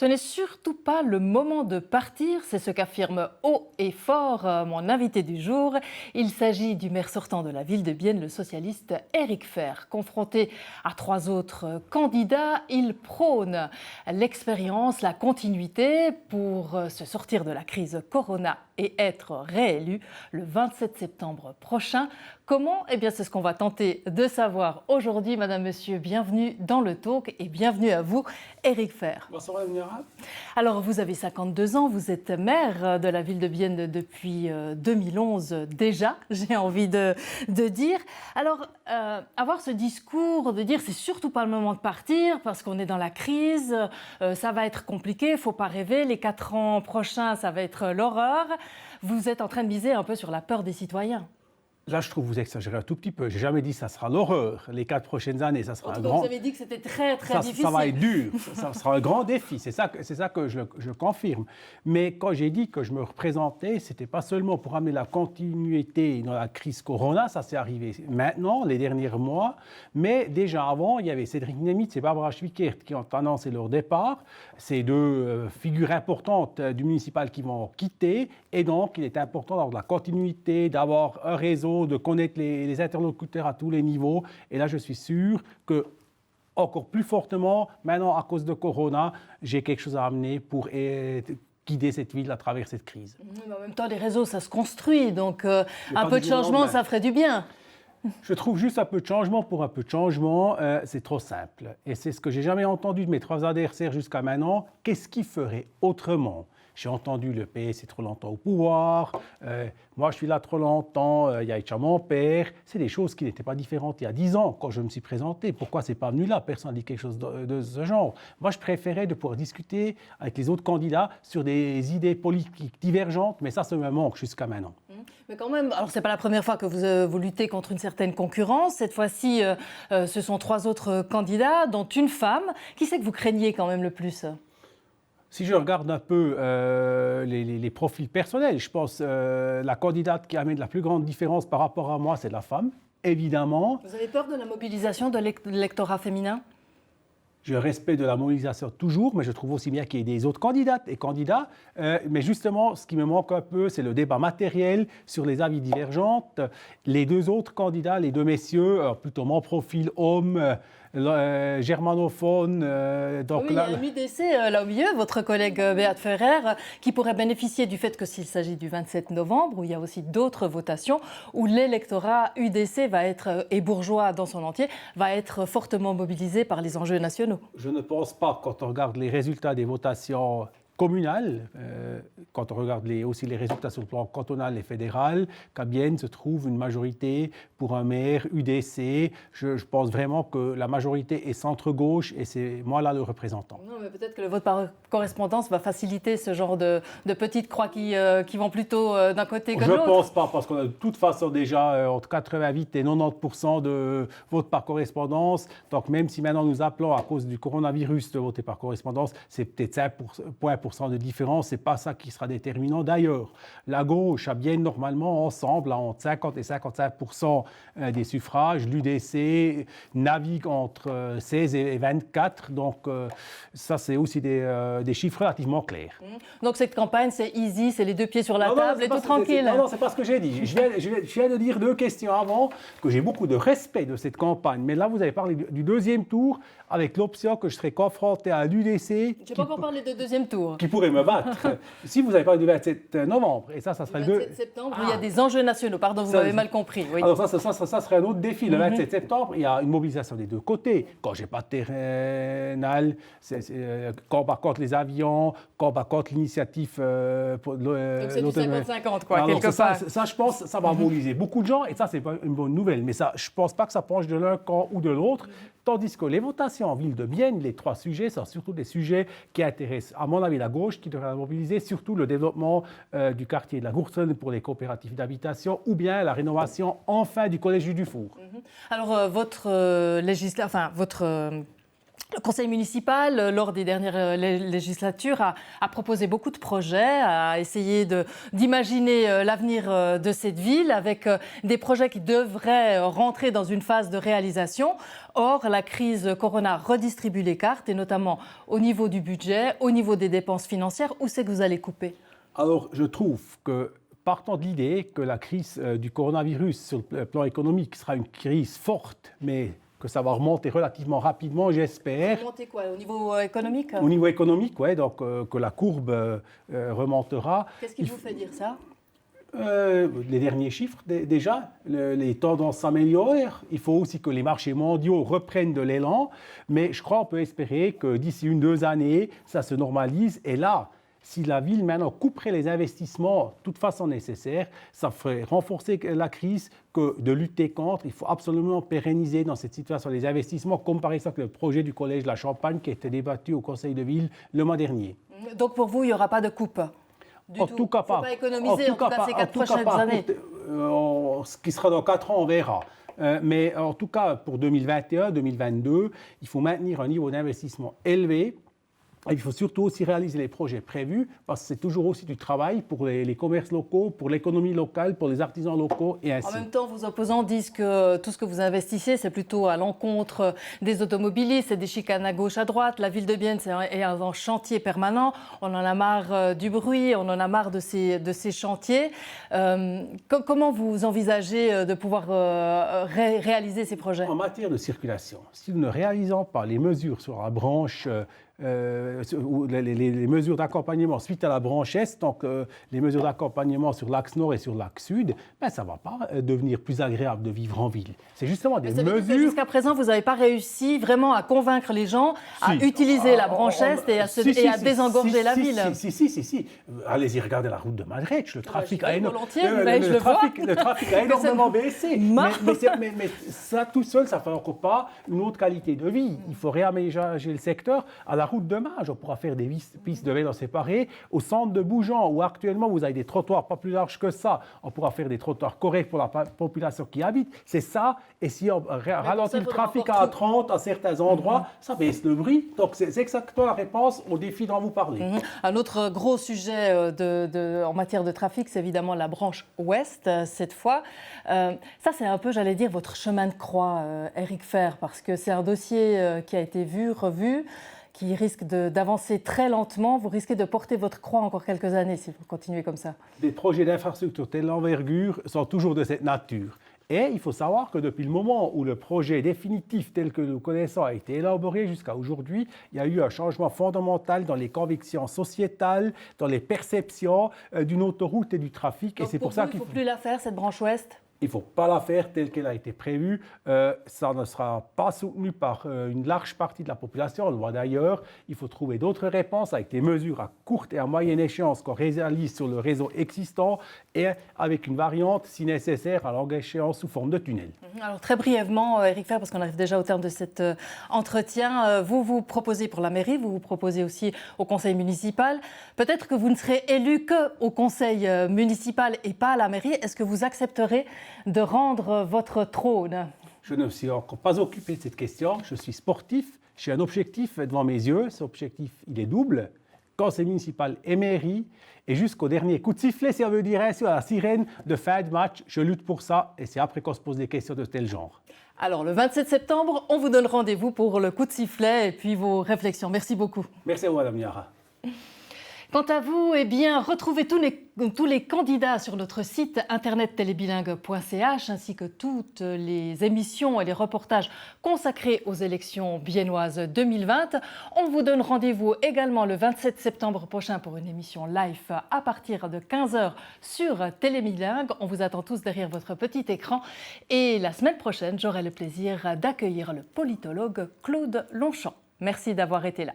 Ce n'est surtout pas le moment de partir, c'est ce qu'affirme haut et fort mon invité du jour. Il s'agit du maire sortant de la ville de Bienne, le socialiste Éric Fehr. Confronté à 3 autres candidats, il prône l'expérience, la continuité pour se sortir de la crise Corona et être réélu le 27 septembre prochain. Comment? Eh bien, c'est ce qu'on va tenter de savoir aujourd'hui. Madame, monsieur, bienvenue dans le talk et bienvenue à vous, Éric Fehr. Bonsoir, Madame Nera. Alors, vous avez 52 ans, vous êtes maire de la ville de Bienne depuis 2011 déjà, j'ai envie de dire. Alors, avoir ce discours de dire c'est surtout pas le moment de partir parce qu'on est dans la crise, ça va être compliqué, il ne faut pas rêver, les 4 ans prochains, ça va être l'horreur. Vous êtes en train de miser un peu sur la peur des citoyens. Là, je trouve que vous exagérez un tout petit peu. Je n'ai jamais dit que ça sera l'horreur. Les 4 prochaines années, ça sera un grand... Vous avez dit que c'était très difficile. Ça va être dur. Ça sera un grand défi. C'est ça que je confirme. Mais quand j'ai dit que je me représentais, ce n'était pas seulement pour amener la continuité dans la crise Corona. Ça s'est arrivé maintenant, les derniers mois. Mais déjà avant, il y avait Cédric Nemitz et Barbara Schwickert qui ont annoncé leur départ. Ces deux figures importantes du municipal qui vont quitter. Et donc, il est important d'avoir de la continuité, d'avoir un réseau, de connaître les interlocuteurs à tous les niveaux. Et là, je suis sûr que, encore plus fortement, maintenant, à cause de Corona, j'ai quelque chose à amener pour guider cette ville à travers cette crise. Mais en même temps, les réseaux, ça se construit. Donc, un peu de changement, ça ferait du bien. Je trouve juste un peu de changement pour un peu de changement, c'est trop simple. Et c'est ce que j'ai jamais entendu de mes 3 adversaires jusqu'à maintenant. Qu'est-ce qu'ils feraient autrement ? J'ai entendu le PS est trop longtemps au pouvoir, moi je suis là trop longtemps, il y a déjà mon père. C'est des choses qui n'étaient pas différentes il y a 10 ans quand je me suis présenté. Pourquoi c'est pas venu là? Personne n'a dit quelque chose de ce genre. Moi je préférais de pouvoir discuter avec les autres candidats sur des idées politiques divergentes, mais ça me manque jusqu'à maintenant. Mais quand même, alors c'est pas la première fois que vous luttez contre une certaine concurrence. Cette fois-ci, ce sont 3 autres candidats, dont une femme. Qui c'est que vous craignez quand même le plus ? Si je regarde un peu les profils personnels, je pense la candidate qui amène la plus grande différence par rapport à moi, c'est la femme, évidemment. Vous avez peur de la mobilisation de l'électorat féminin ? Je respecte de la mobilisation toujours, mais je trouve aussi bien qu'il y ait des autres candidates et candidats. Mais justement, ce qui me manque un peu, c'est le débat matériel sur les avis divergents. Les 2 autres candidats, les 2 messieurs, plutôt mon profil homme, germanophone. Donc oui, il y a un UDC là au milieu, votre collègue Beat Ferrer, qui pourrait bénéficier du fait que s'il s'agit du 27 novembre, où il y a aussi d'autres votations, où l'électorat UDC va être, et bourgeois dans son entier, va être fortement mobilisé par les enjeux nationaux. Je ne pense pas, quand on regarde les résultats des votations communales, quand on regarde aussi les résultats sur le plan cantonal et fédéral, qu'à Bienne se trouve une majorité pour un maire UDC. Je pense vraiment que la majorité est centre-gauche et c'est moi là le représentant. Non, mais peut-être que le vote par correspondance va faciliter ce genre de petites croix qui vont plutôt d'un côté que de l'autre. Je ne pense pas, parce qu'on a de toute façon déjà entre 88 et 90% de vote par correspondance. Donc même si maintenant nous appelons à cause du coronavirus de voter par correspondance, c'est peut-être 5% de différence, ce n'est pas ça qui sera déterminant. D'ailleurs, la gauche a bien normalement ensemble entre 50 et 55% des suffrages. L'UDC navigue entre 16 et 24, donc ça c'est aussi des chiffres relativement clairs. Donc cette campagne c'est easy, c'est les 2 pieds sur la table et tout tranquille. Non, c'est pas ce que j'ai dit. Je viens de dire 2 questions avant, que j'ai beaucoup de respect de cette campagne. Mais là vous avez parlé du 2e tour avec l'option que je serais confronté à l'UDC. Je n'ai pas encore parlé de 2e tour. Qui pourrait me battre. Si vous avez parlé du 27 novembre, et ça serait le 27 septembre, il y a des enjeux nationaux. Pardon, vous m'avez mal compris. Oui. Alors ça serait un autre défi. Le 27 septembre, il y a une mobilisation des 2 côtés. Quand j'ai pas de terrainal, combat contre les avions, combat contre l'initiative pour donc c'est du 50-50, quoi, quelque part. Ça, je pense, ça va mobiliser beaucoup de gens, et ça, c'est pas une bonne nouvelle. Mais ça, je pense pas que ça penche de l'un camp ou de l'autre. Tandis que les votations en ville de Bienne, les 3 sujets, sont surtout des sujets qui intéressent, à mon avis, la gauche, qui devrait mobiliser surtout le développement du quartier de la Gourtronne pour les coopératives d'habitation, ou bien la rénovation, enfin, du collège du Dufour. Alors, votre Le conseil municipal, lors des dernières législatures, a proposé beaucoup de projets, a essayé d'imaginer l'avenir de cette ville avec des projets qui devraient rentrer dans une phase de réalisation. Or, la crise Corona redistribue les cartes, et notamment au niveau du budget, au niveau des dépenses financières. Où c'est que vous allez couper? Alors, je trouve que, partant de l'idée que la crise du coronavirus sur le plan économique sera une crise forte, mais que ça va remonter relativement rapidement, j'espère. Remonter quoi? Au niveau économique? Au niveau économique, oui, donc que la courbe remontera. Qu'est-ce qui vous fait dire ça? Les derniers chiffres, déjà, les tendances s'améliorent. Il faut aussi que les marchés mondiaux reprennent de l'élan. Mais je crois qu'on peut espérer que d'ici 1-2 années, ça se normalise. Et là, si la ville maintenant couperait les investissements de toute façon nécessaires, ça ferait renforcer la crise que de lutter contre. Il faut absolument pérenniser dans cette situation les investissements, comme par exemple le projet du Collège de la Champagne qui a été débattu au Conseil de ville le mois dernier. Donc pour vous, il n'y aura pas de coupe? En tout cas pas. Il ne faut pas économiser, en tout cas ces 4 prochaines années. Ce qui sera dans 4 ans, on verra. Mais en tout cas, pour 2021-2022, il faut maintenir un niveau d'investissement élevé. Et il faut surtout aussi réaliser les projets prévus, parce que c'est toujours aussi du travail pour les commerces locaux, pour l'économie locale, pour les artisans locaux et ainsi. En même temps, vos opposants disent que tout ce que vous investissez, c'est plutôt à l'encontre des automobilistes, c'est des chicanes à gauche, à droite. La ville de Bienne est un chantier permanent. On en a marre du bruit, on en a marre de ces chantiers. Comment vous envisagez de pouvoir réaliser ces projets? En matière de circulation, si nous ne réalisons pas les mesures sur la branche les mesures d'accompagnement suite à la branche Est, donc les mesures d'accompagnement sur l'axe Nord et sur l'axe Sud, ben, ça ne va pas devenir plus agréable de vivre en ville. C'est justement des mesures... Jusqu'à présent, vous n'avez pas réussi vraiment à convaincre les gens à utiliser la branche Est et à désengorger la ville. Si. Allez-y, regardez la route de Madrid. Le trafic a énormément baissé. Mais ça, tout seul, ça ne fait encore pas une autre qualité de vie. Il faut réaménager le secteur. À la route de Mage, on pourra faire des pistes de vélo séparées. Au centre de Bougeant, où actuellement vous avez des trottoirs pas plus larges que ça, on pourra faire des trottoirs corrects pour la population qui habite. C'est ça. Et si on ralentit le trafic à 30 à certains endroits, ça baisse le bruit. Donc c'est exactement la réponse au défi dont vous parlez. Un autre gros sujet en matière de trafic, c'est évidemment la branche Ouest, cette fois. Ça, c'est un peu, j'allais dire, votre chemin de croix, Éric Fehr, parce que c'est un dossier qui a été vu, revu, qui risque d'avancer très lentement. Vous risquez de porter votre croix encore quelques années si vous continuez comme ça. Des projets d'infrastructure telle envergure sont toujours de cette nature. Et il faut savoir que depuis le moment où le projet définitif tel que nous connaissons a été élaboré jusqu'à aujourd'hui, il y a eu un changement fondamental dans les convictions sociétales, dans les perceptions d'une autoroute et du trafic. Donc et c'est pour ça qu'il ne faut plus la faire, cette branche Ouest? Il ne faut pas la faire telle qu'elle a été prévue. Ça ne sera pas soutenu par une large partie de la population. On le voit d'ailleurs. Il faut trouver d'autres réponses avec des mesures à courte et à moyenne échéance qu'on réalise sur le réseau existant et avec une variante, si nécessaire, à longue échéance sous forme de tunnel. Alors très brièvement, Éric Fehr, parce qu'on arrive déjà au terme de cet entretien, vous proposez pour la mairie, vous proposez aussi au conseil municipal. Peut-être que vous ne serez élu qu'au conseil municipal et pas à la mairie. Est-ce que vous accepterez de rendre votre trône? Je ne me suis encore pas occupé de cette question. Je suis sportif. J'ai un objectif devant mes yeux. Cet objectif, il est double. Conseil municipal et mairie. Et jusqu'au dernier coup de sifflet, si on veut dire ainsi, à la sirène de fin de match, je lutte pour ça. Et c'est après qu'on se pose des questions de tel genre. Alors, le 27 septembre, on vous donne rendez-vous pour le coup de sifflet et puis vos réflexions. Merci beaucoup. Merci à vous, Madame Niara. Quant à vous, eh bien, retrouvez tous les candidats sur notre site internet télébilingue.ch ainsi que toutes les émissions et les reportages consacrés aux élections biennoises 2020. On vous donne rendez-vous également le 27 septembre prochain pour une émission live à partir de 15h sur Télébilingue. On vous attend tous derrière votre petit écran. Et la semaine prochaine, j'aurai le plaisir d'accueillir le politologue Claude Longchamp. Merci d'avoir été là.